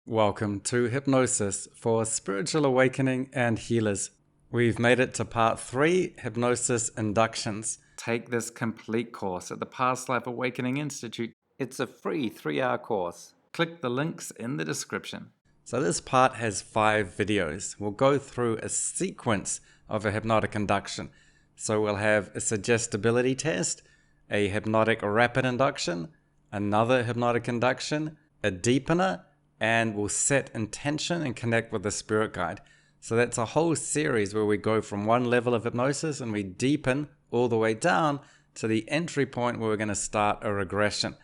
Welcome to Hypnosis for Spiritual Awakening and Healers. We've made it to part 3, Hypnosis Inductions. Take this complete course at the Past Life Awakening Institute. It's a free 3-hour course. Click the links in the description. So this part has 5 videos. We'll go through a sequence of a hypnotic induction. So we'll have a suggestibility test, a hypnotic rapid induction, another hypnotic induction, a deepener, and we'll set intention and connect with the spirit guide. So that's a whole series where we go from one level of hypnosis and we deepen all the way down to the entry point where we're going to start a regression.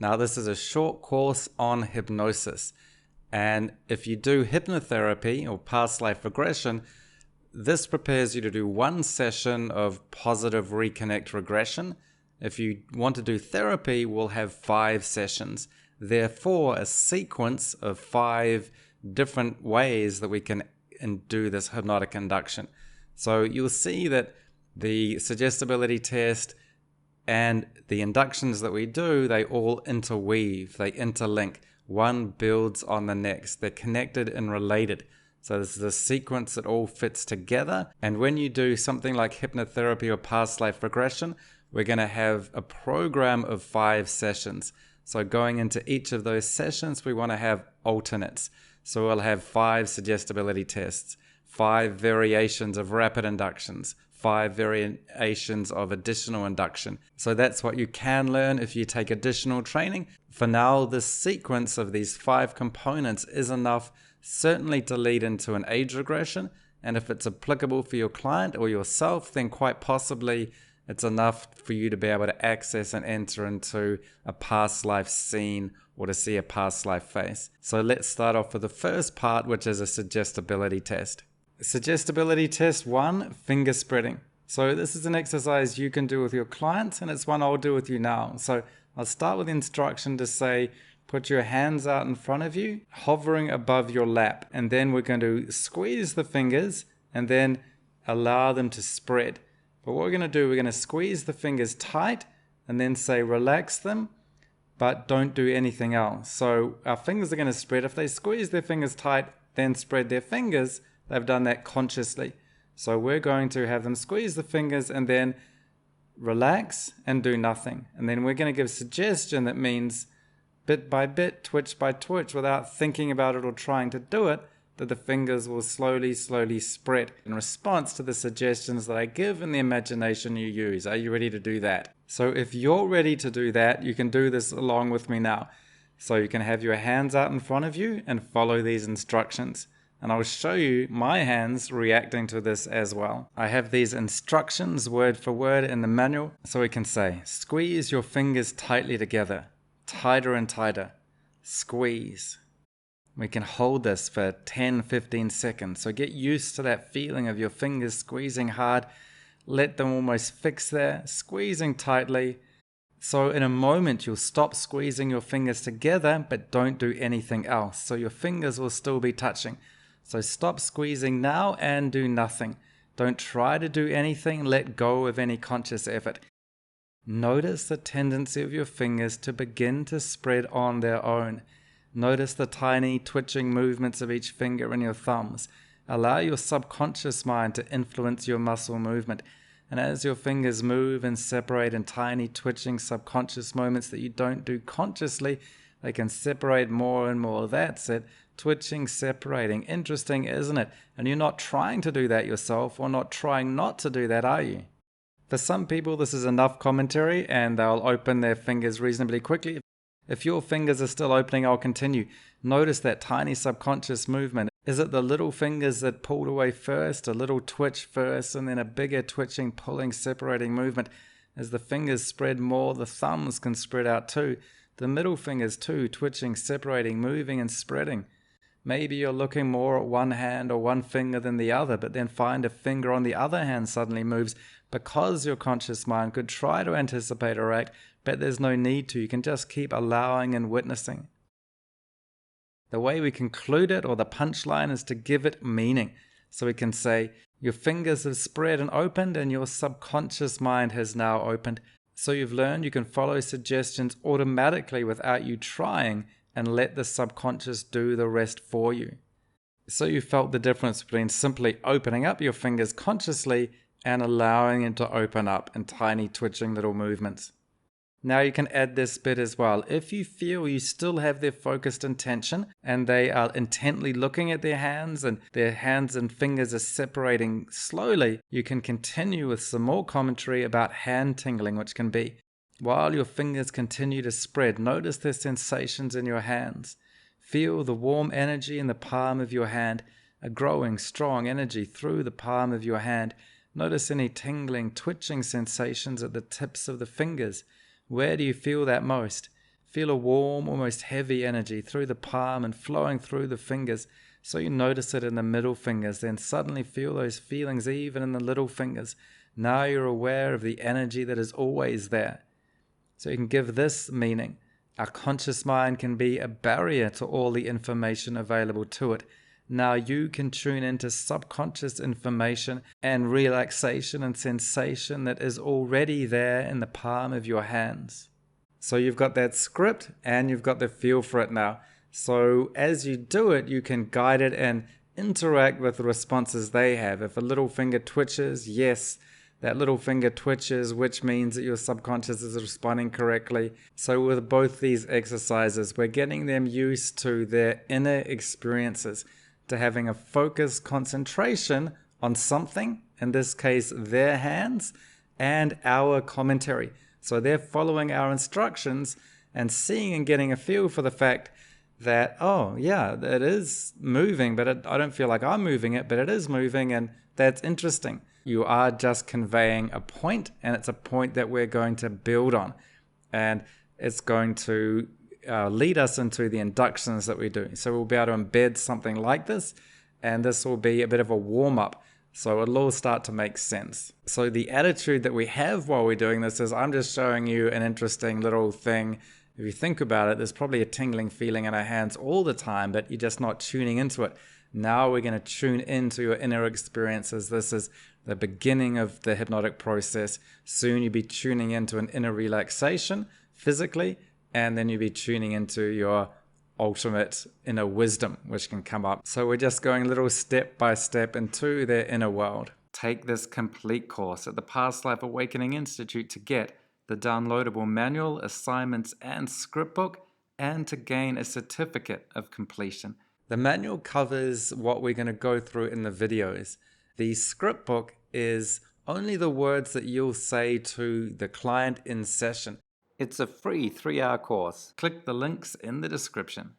Now this is a short course on hypnosis. And if you do hypnotherapy or past life regression, this prepares you to do one session of positive reconnect regression. If you want to do therapy, we'll have 5 sessions. Therefore, a sequence of 5 different ways that we can do this hypnotic induction. So you'll see that the suggestibility test and the inductions that we do, they all interweave, they interlink. One builds on the next. They're connected and related. So this is a sequence that all fits together. And when you do something like hypnotherapy or past life regression, we're going to have a program of 5 sessions. So going into each of those sessions, we want to have alternates. So we'll have 5 suggestibility tests, 5 variations of rapid inductions, 5 variations of additional induction. So that's what you can learn if you take additional training. For now, this sequence of these 5 components is enough certainly to lead into an age regression. And if it's applicable for your client or yourself, then quite possibly it's enough for you to be able to access and enter into a past life scene or to see a past life face. So let's start off with the first part, which is a suggestibility test. Suggestibility test 1, finger spreading. So this is an exercise you can do with your clients, and it's one I'll do with you now. So I'll start with the instruction to say, put your hands out in front of you, hovering above your lap. And then we're going to squeeze the fingers and then allow them to spread. But what we're going to do, we're going to squeeze the fingers tight and then say relax them, but don't do anything else. So our fingers are going to spread. If they squeeze their fingers tight, then spread their fingers, they've done that consciously. So we're going to have them squeeze the fingers and then relax and do nothing. And then we're going to give suggestion that means bit by bit, twitch by twitch, without thinking about it or trying to do it, that the fingers will slowly spread in response to the suggestions that I give and the imagination you use. Are you ready to do that? So if you're ready to do that, you can do this along with me now. So you can have your hands out in front of you and follow these instructions. And I'll show you my hands reacting to this as well. I have these instructions word for word in the manual. So we can say, squeeze your fingers tightly together, tighter and tighter, squeeze. We can hold this for 10-15 seconds. So get used to that feeling of your fingers squeezing hard. Let them almost fix there, squeezing tightly. So in a moment, you'll stop squeezing your fingers together, but don't do anything else. So your fingers will still be touching. So stop squeezing now and do nothing. Don't try to do anything. Let go of any conscious effort. Notice the tendency of your fingers to begin to spread on their own. Notice the tiny twitching movements of each finger and your thumbs. Allow your subconscious mind to influence your muscle movement. And as your fingers move and separate in tiny twitching subconscious moments that you don't do consciously, they can separate more and more. That's it. Twitching, separating. Interesting, isn't it? And you're not trying to do that yourself or not trying not to do that, are you? For some people, this is enough commentary and they'll open their fingers reasonably quickly. If your fingers are still opening, I'll continue. Notice that tiny subconscious movement. Is it the little fingers that pulled away first, a little twitch first, and then a bigger twitching, pulling, separating movement? As the fingers spread more, the thumbs can spread out too. The middle fingers too, twitching, separating, moving, and spreading. Maybe you're looking more at one hand or one finger than the other, but then find a finger on the other hand suddenly moves because your conscious mind could try to anticipate or act, but there's no need to. You can just keep allowing and witnessing. The way we conclude it, or the punchline, is to give it meaning. So we can say, your fingers have spread and opened and your subconscious mind has now opened. So you've learned you can follow suggestions automatically without you trying, and let the subconscious do the rest for you. So you felt the difference between simply opening up your fingers consciously and allowing it to open up in tiny twitching little movements. Now you can add this bit as well. If you feel you still have their focused intention and they are intently looking at their hands and their hands and fingers are separating slowly, you can continue with some more commentary about hand tingling, which can be, while your fingers continue to spread, notice the sensations in your hands. Feel the warm energy in the palm of your hand, a growing, strong energy through the palm of your hand. Notice any tingling, twitching sensations at the tips of the fingers. Where do you feel that most? Feel a warm, almost heavy energy through the palm and flowing through the fingers. So you notice it in the middle fingers, then suddenly feel those feelings even in the little fingers. Now you're aware of the energy that is always there. So you can give this meaning. Our conscious mind can be a barrier to all the information available to it. Now you can tune into subconscious information and relaxation and sensation that is already there in the palm of your hands. So you've got that script and you've got the feel for it now. So as you do it, you can guide it and interact with the responses they have. If a little finger twitches, yes, that little finger twitches, which means that your subconscious is responding correctly. So with both these exercises, we're getting them used to their inner experiences, to having a focused concentration on something, in this case their hands, and our commentary. So they're following our instructions and seeing and getting a feel for the fact that, oh yeah, it is moving, but I don't feel like I'm moving it, but it is moving, and that's interesting. You are just conveying a point, and it's a point that we're going to build on, and it's going to lead us into the inductions that we do. So we'll be able to embed something like this, and this will be a bit of a warm-up. So it'll all start to make sense. So the attitude that we have while we're doing this is, I'm just showing you an interesting little thing. If you think about it, there's probably a tingling feeling in our hands all the time, but you're just not tuning into it. Now we're going to tune into your inner experiences. This is the beginning of the hypnotic process. Soon you'll be tuning into an inner relaxation physically, and then you'll be tuning into your ultimate inner wisdom, which can come up. So we're just going little step by step into their inner world. Take this complete course at the Past Life Awakening Institute to get the downloadable manual, assignments, and script book, and to gain a certificate of completion. The manual covers what we're going to go through in the videos. The script book is only the words that you'll say to the client in session. It's a free 3-hour course. Click the links in the description.